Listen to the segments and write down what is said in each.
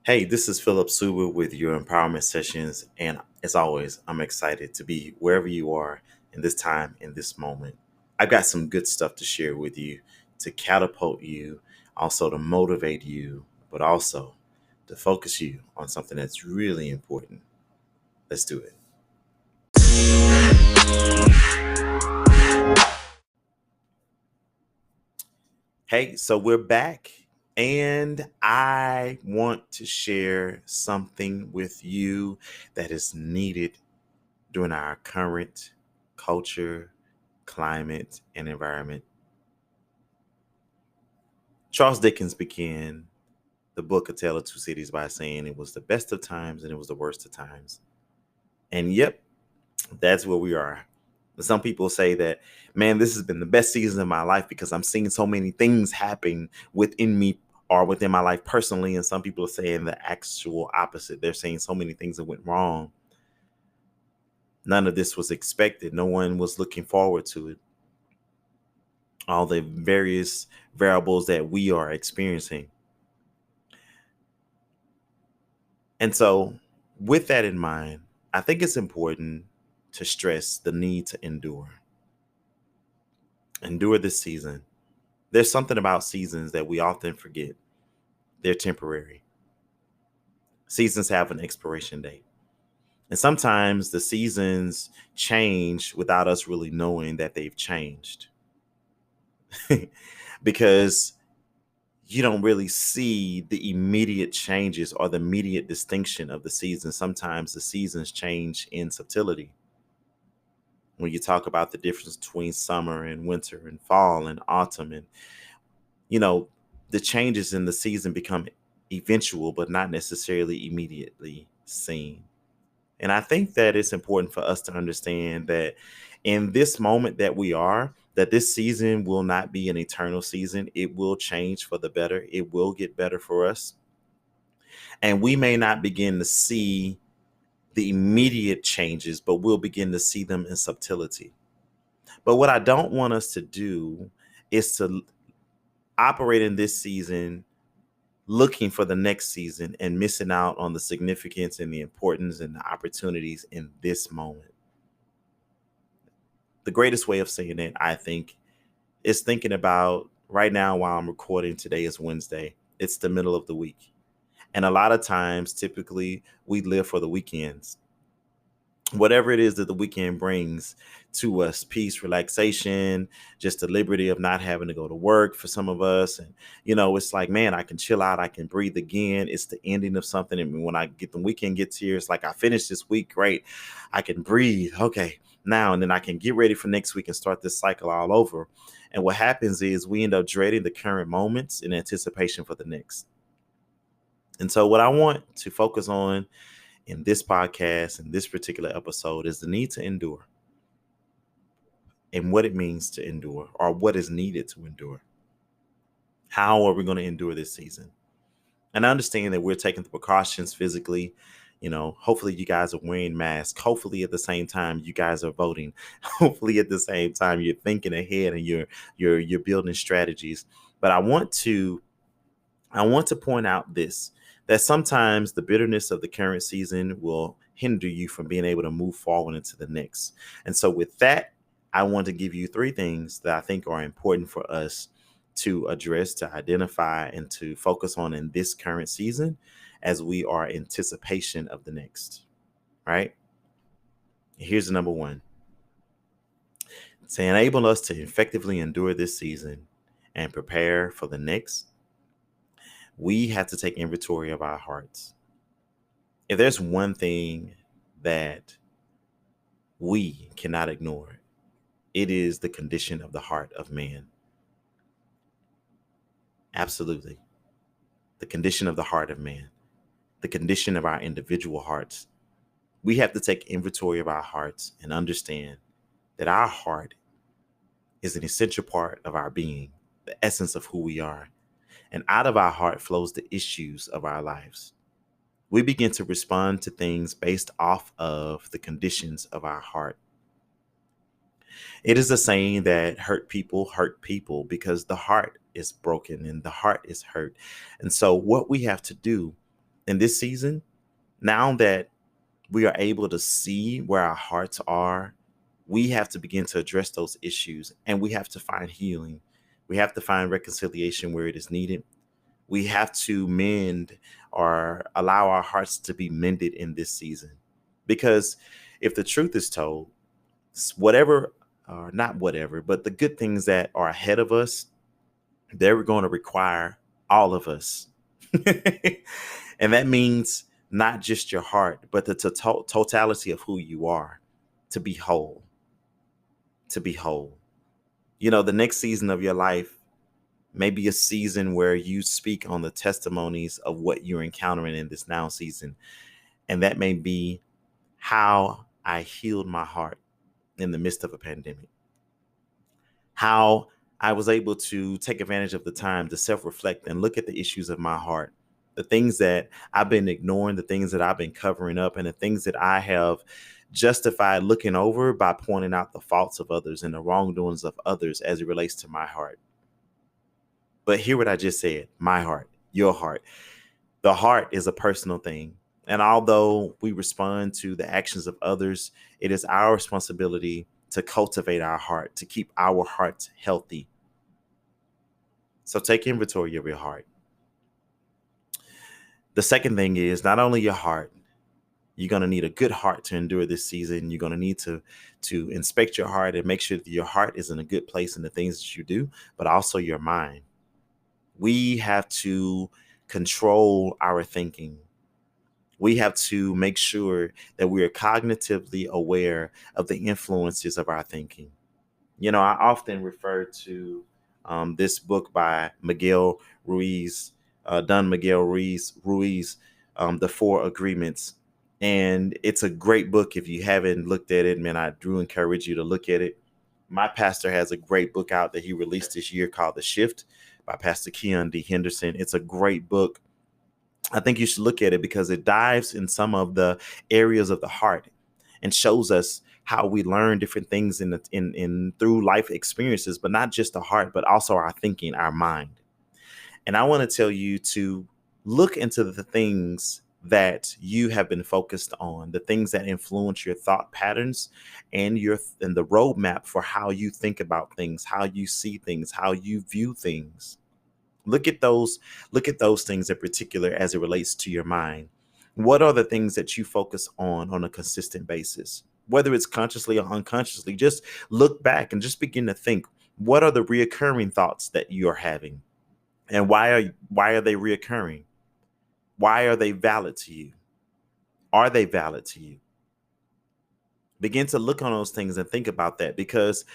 Hey, this is Philip Suba with your empowerment sessions. And as always, I'm excited to be wherever you are in this time, in this moment. I've got some good stuff to share with you to catapult you, also to motivate you, but also to focus you on something that's really important. Let's do it. Hey, so we're back, and I want to share something with you that is needed during our current culture, climate, and environment. Charles Dickens began the book A Tale of Two Cities by saying it was the best of times and it was the worst of times. And yep, that's where we are. Some people say that, man, this has been the best season of my life because I'm seeing so many things happen within me or within my life personally. And some people are saying the actual opposite. They're saying so many things that went wrong. None of this was expected. No one was looking forward to it. All the various variables that we are experiencing. And so, with that in mind, I think it's important to stress the need to endure. Endure this season. There's something about seasons that we often forget. They're temporary. Seasons have an expiration date. And sometimes the seasons change without us really knowing that they've changed. Because you don't really see the immediate changes or the immediate distinction of the season. Sometimes the seasons change in subtlety. When you talk about the difference between summer and winter and fall and autumn, and you know, the changes in the season become eventual, but not necessarily immediately seen. And I think that it's important for us to understand that in this moment that we are, that this season will not be an eternal season. It will change for the better. It will get better for us. And we may not begin to see the immediate changes, but we'll begin to see them in subtlety. But what I don't want us to do is to operate in this season looking for the next season and missing out on the significance and the importance and the opportunities in this moment. The greatest way of saying it, I think, is thinking about right now while I'm recording. Today is Wednesday. It's the middle of the week. And a lot of times, typically, we live for the weekends. Whatever it is that the weekend brings to us, peace, relaxation, just the liberty of not having to go to work for some of us. And, it's like, man, I can chill out. I can breathe again. It's the ending of something. And when I get the weekend gets here, it's like I finished this week. Great. I can breathe. Okay. Now, and then I can get ready for next week and start this cycle all over. And what happens is we end up dreading the current moments in anticipation for the next. And so, what I want to focus on in this podcast, in this particular episode, is the need to endure and what it means to endure or what is needed to endure. How are we going to endure this season? And I understand that we're taking the precautions physically. Hopefully you guys are wearing masks. Hopefully at the same time you guys are voting. Hopefully at the same time you're thinking ahead and you're building strategies. But I want to point out this, that sometimes the bitterness of the current season will hinder you from being able to move forward into the next. And so, with that, I want to give you three things that I think are important for us to address, to identify, and to focus on in this current season as we are in anticipation of the next. Right? Here's the number one: to enable us to effectively endure this season and prepare for the next, we have to take inventory of our hearts. If there's one thing that we cannot ignore, it is the condition of the heart of man. Absolutely. The condition of the heart of man, the condition of our individual hearts. We have to take inventory of our hearts and understand that our heart is an essential part of our being, the essence of who we are. And out of our heart flows the issues of our lives. We begin to respond to things based off of the conditions of our heart. It is a saying that hurt people because the heart is broken and the heart is hurt. And so what we have to do in this season, now that we are able to see where our hearts are, we have to begin to address those issues, and we have to find healing. We have to find reconciliation where it is needed. We have to mend or allow our hearts to be mended in this season. Because if the truth is told, whatever, or not whatever, but the good things that are ahead of us, they're going to require all of us. And that means not just your heart, but the totality of who you are, to be whole, to be whole. The next season of your life may be a season where you speak on the testimonies of what you're encountering in this now season. And that may be how I healed my heart in the midst of a pandemic, how I was able to take advantage of the time to self-reflect and look at the issues of my heart, the things that I've been ignoring, the things that I've been covering up, and the things that I have justified looking over by pointing out the faults of others and the wrongdoings of others as it relates to my heart. But hear what I just said: my heart, your heart. The heart is a personal thing. And although we respond to the actions of others, it is our responsibility to cultivate our heart, to keep our hearts healthy. So take inventory of your heart. The second thing is not only your heart, you're going to need a good heart to endure this season. You're going to need to inspect your heart and make sure that your heart is in a good place in the things that you do, but also your mind. We have to control our thinking. We have to make sure that we are cognitively aware of the influences of our thinking. I often refer to this book by Miguel Ruiz, Don Miguel Ruiz, The Four Agreements. And it's a great book. If you haven't looked at it, man, I do encourage you to look at it. My pastor has a great book out that he released this year called The Shift by Pastor Keon D. Henderson. It's a great book. I think you should look at it because it dives in some of the areas of the heart and shows us how we learn different things in through life experiences, but not just the heart, but also our thinking, our mind. And I want to tell you to look into the things that you have been focused on, the things that influence your thought patterns and the roadmap for how you think about things, how you see things, how you view things. Look at those things in particular as it relates to your mind. What are the things that you focus on a consistent basis? Whether it's consciously or unconsciously, just look back and just begin to think, what are the reoccurring thoughts that you are having? And why are they reoccurring? Why are they valid to you? Are they valid to you? Begin to look on those things and think about that, because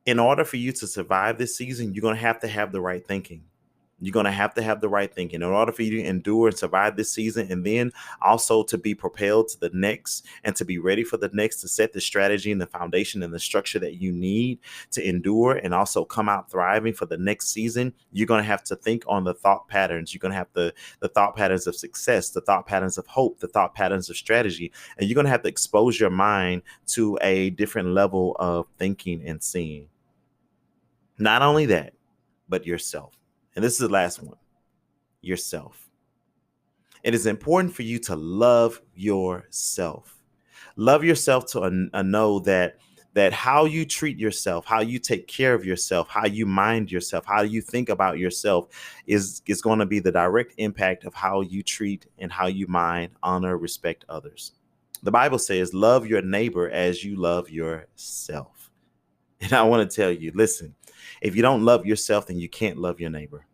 in order for you to survive this season, you're going to have the right thinking. You're going to have the right thinking in order for you to endure and survive this season, and then also to be propelled to the next and to be ready for the next, to set the strategy and the foundation and the structure that you need to endure and also come out thriving for the next season. You're going to have to think on the thought patterns. You're going to have the thought patterns of success, the thought patterns of hope, the thought patterns of strategy, and you're going to have to expose your mind to a different level of thinking and seeing. Not only that, but yourself. And this is the last one: yourself. It is important for you to love yourself. Love yourself to know that how you treat yourself, how you take care of yourself, how you mind yourself, how you think about yourself is going to be the direct impact of how you treat and how you mind, honor, respect others. The Bible says, love your neighbor as you love yourself. And I want to tell you, listen, if you don't love yourself, then you can't love your neighbor.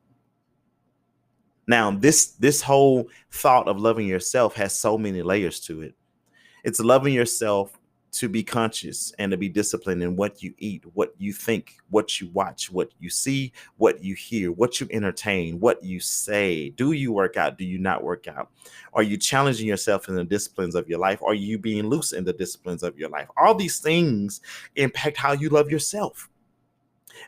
Now, this whole thought of loving yourself has so many layers to it. It's loving yourself to be conscious and to be disciplined in what you eat, what you think, what you watch, what you see, what you hear, what you entertain, what you say. Do you work out? Do you not work out? Are you challenging yourself in the disciplines of your life? Are you being loose in the disciplines of your life? All these things impact how you love yourself.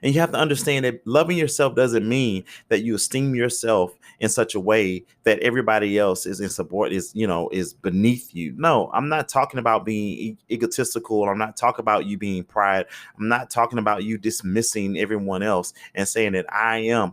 And you have to understand that loving yourself doesn't mean that you esteem yourself in such a way that everybody else is in support, is beneath you. No, I'm not talking about being egotistical. I'm not talking about you being pride. I'm not talking about you dismissing everyone else and saying that I am.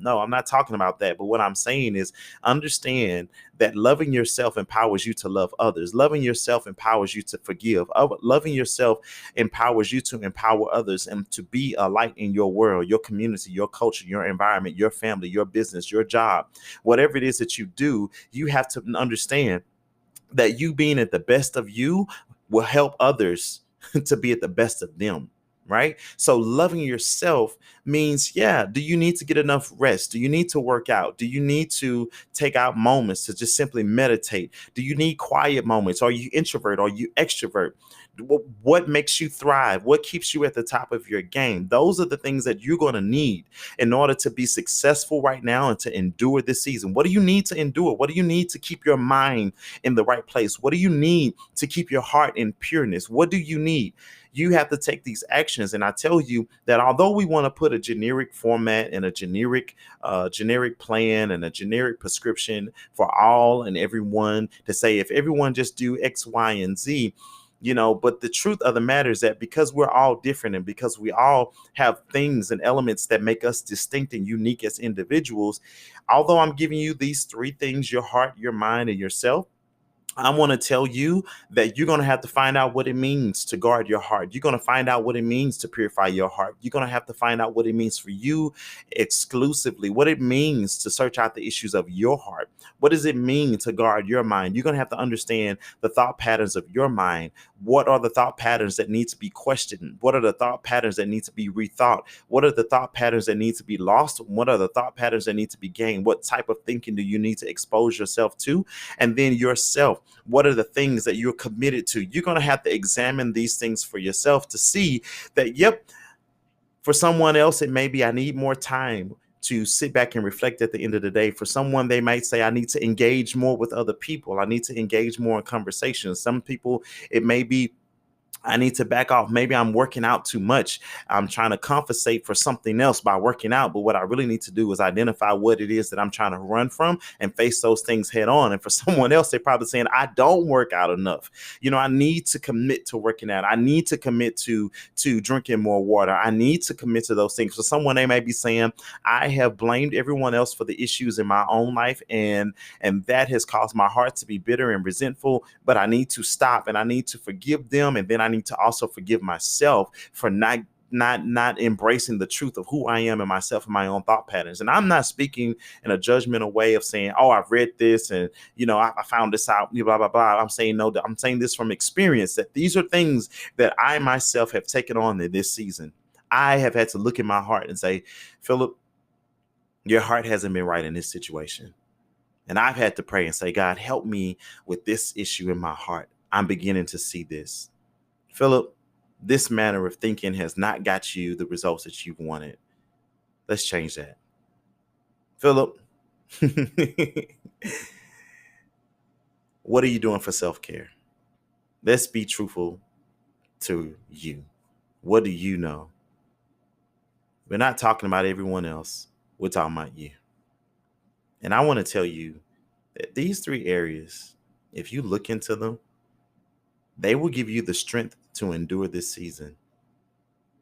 No, I'm not talking about that. But what I'm saying is understand that loving yourself empowers you to love others. Loving yourself empowers you to forgive. Loving yourself empowers you to empower others and to be a light in your world, your community, your culture, your environment, your family, your business, your job. Whatever it is that you do, you have to understand that you being at the best of you will help others to be at the best of them. Right. So loving yourself means, yeah, do you need to get enough rest? Do you need to work out? Do you need to take out moments to just simply meditate? Do you need quiet moments? Are you introvert? Are you extrovert? What makes you thrive? What keeps you at the top of your game? Those are the things that you're going to need in order to be successful right now and to endure this season. What do you need to endure? What do you need to keep your mind in the right place? What do you need to keep your heart in pureness? What do you need? You have to take these actions. And I tell you that although we want to put a generic format and a generic plan and a generic prescription for all and everyone to say, if everyone just do X, Y, and Z, but the truth of the matter is that because we're all different and because we all have things and elements that make us distinct and unique as individuals, although I'm giving you these three things, your heart, your mind, and yourself, I want to tell you that you're going to have to find out what it means to guard your heart. You're going to find out what it means to purify your heart. You're going to have to find out what it means for you exclusively, what it means to search out the issues of your heart. What does it mean to guard your mind? You're going to have to understand the thought patterns of your mind. What are the thought patterns that need to be questioned? What are the thought patterns that need to be rethought? What are the thought patterns that need to be lost? What are the thought patterns that need to be gained? What type of thinking do you need to expose yourself to? And then yourself. What are the things that you're committed to? You're going to have to examine these things for yourself to see that, yep, for someone else, it may be I need more time to sit back and reflect at the end of the day. For someone, they might say, I need to engage more with other people. I need to engage more in conversations. Some people, it may be I need to back off. Maybe I'm working out too much. I'm trying to compensate for something else by working out. But what I really need to do is identify what it is that I'm trying to run from and face those things head on. And for someone else, they're probably saying, I don't work out enough. I need to commit to working out. I need to commit to drinking more water. I need to commit to those things. For someone, they may be saying, I have blamed everyone else for the issues in my own life. And that has caused my heart to be bitter and resentful. But I need to stop and I need to forgive them. And then I need to also forgive myself for not embracing the truth of who I am and myself and my own thought patterns. And I'm not speaking in a judgmental way of saying, oh, I've read this and I found this out, blah blah blah. I'm saying no, I'm saying this from experience, that these are things that I myself have taken on in this season. I have had to look in my heart and say, Philip, your heart hasn't been right in this situation. And I've had to pray and say, God, help me with this issue in my heart. I'm beginning to see this. Philip, this manner of thinking has not got you the results that you've wanted. Let's change that. Philip, what are you doing for self-care? Let's be truthful to you. What do you know? We're not talking about everyone else. We're talking about you. And I want to tell you that these three areas, if you look into them, they will give you the strength to endure this season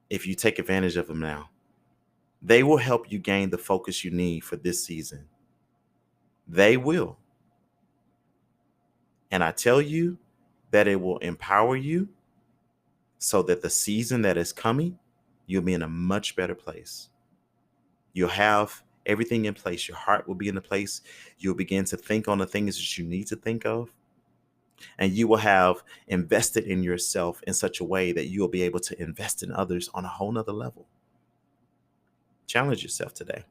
if you take advantage of them now. They will help you gain the focus you need for this season. They will. And I tell you that it will empower you so that the season that is coming, you'll be in a much better place. You'll have everything in place. Your heart will be in a place. You'll begin to think on the things that you need to think of. And you will have invested in yourself in such a way that you'll be able to invest in others on a whole nother level. Challenge yourself today.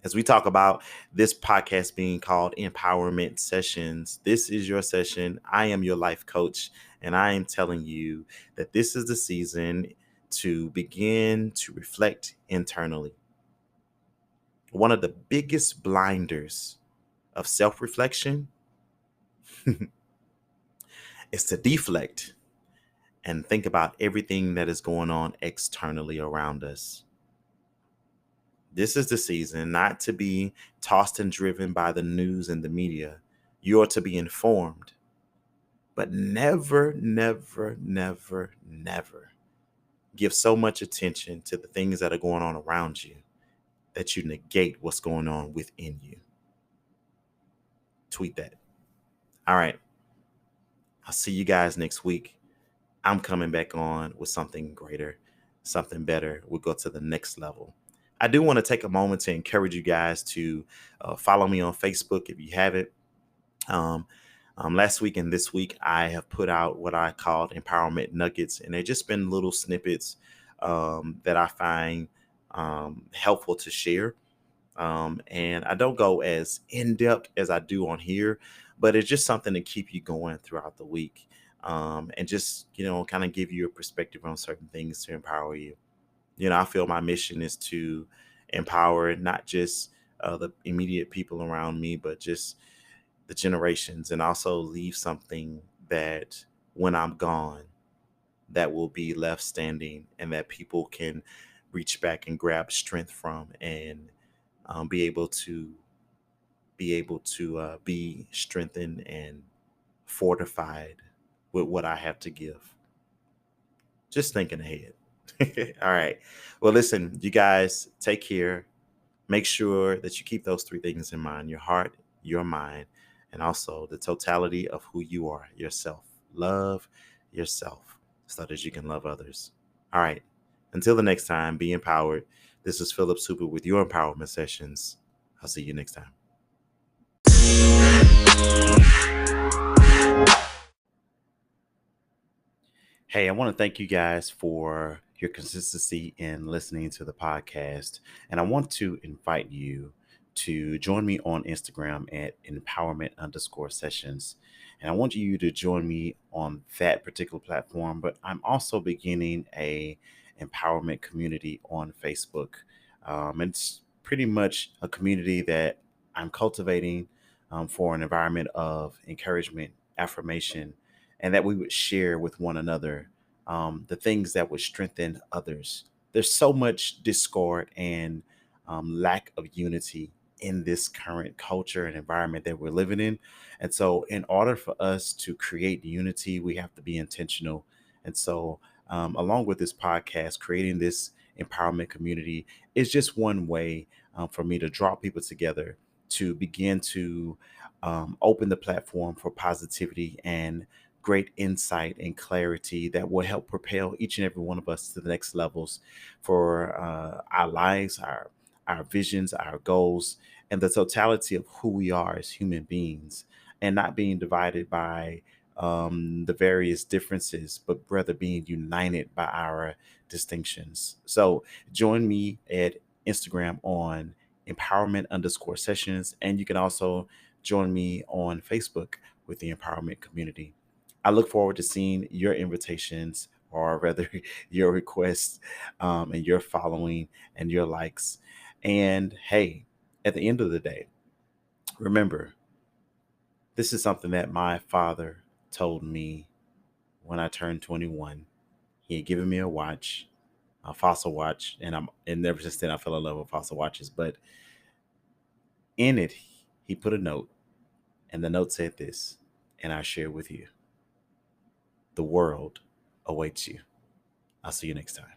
As we talk about this podcast being called Empowerment Sessions, this is your session. I am your life coach, and I am telling you that this is the season to begin to reflect internally. One of the biggest blinders of self-reflection is to deflect and think about everything that is going on externally around us. This is the season not to be tossed and driven by the news and the media. You are to be informed, but never, never, never, never give so much attention to the things that are going on around you that you negate what's going on within you. Tweet that. All right. I'll see you guys next week. I'm coming back on with something greater, something better. We'll go to the next level. I do want to take a moment to encourage you guys to follow me on Facebook if you haven't. Um, Last week and this week, I have put out what I called empowerment nuggets, and they've just been little snippets that I find helpful to share. And I don't go as in depth as I do on here, but it's just something to keep you going throughout the week, and just, kind of give you a perspective on certain things to empower you. I feel my mission is to empower not just the immediate people around me, but just the generations, and also leave something that when I'm gone, that will be left standing and that people can reach back and grab strength from, and be able to be strengthened and fortified with what I have to give. Just thinking ahead. All right. Well, listen, you guys take care. Make sure that you keep those three things in mind: your heart, your mind, and also the totality of who you are, yourself. Love yourself so that you can love others. All right. Until the next time, be empowered. This is Philip Super with your empowerment sessions. I'll see you next time. Hey, I want to thank you guys for your consistency in listening to the podcast. And I want to invite you to join me on Instagram at empowerment_sessions. And I want you to join me on that particular platform. But I'm also beginning a empowerment community on Facebook. It's pretty much a community that I'm cultivating for an environment of encouragement, affirmation, and that we would share with one another the things that would strengthen others. There's so much discord and lack of unity in this current culture and environment that we're living in. And so, in order for us to create unity, we have to be intentional. And so, along with this podcast, creating this empowerment community is just one way for me to draw people together to begin to open the platform for positivity and great insight and clarity that will help propel each and every one of us to the next levels for our lives, our visions, our goals, and the totality of who we are as human beings, and not being divided by the various differences, but rather being united by our distinctions. So join me at Instagram on empowerment_sessions, and you can also join me on Facebook with the empowerment community. I look forward to seeing your invitations, or rather your requests, and your following and your likes. And hey, at the end of the day, remember, this is something that my father told me when I turned 21. He had given me a watch, a fossil watch, and ever since then I fell in love with fossil watches. But in it, he put a note, and the note said this, and I share with you: the world awaits you. I'll see you next time.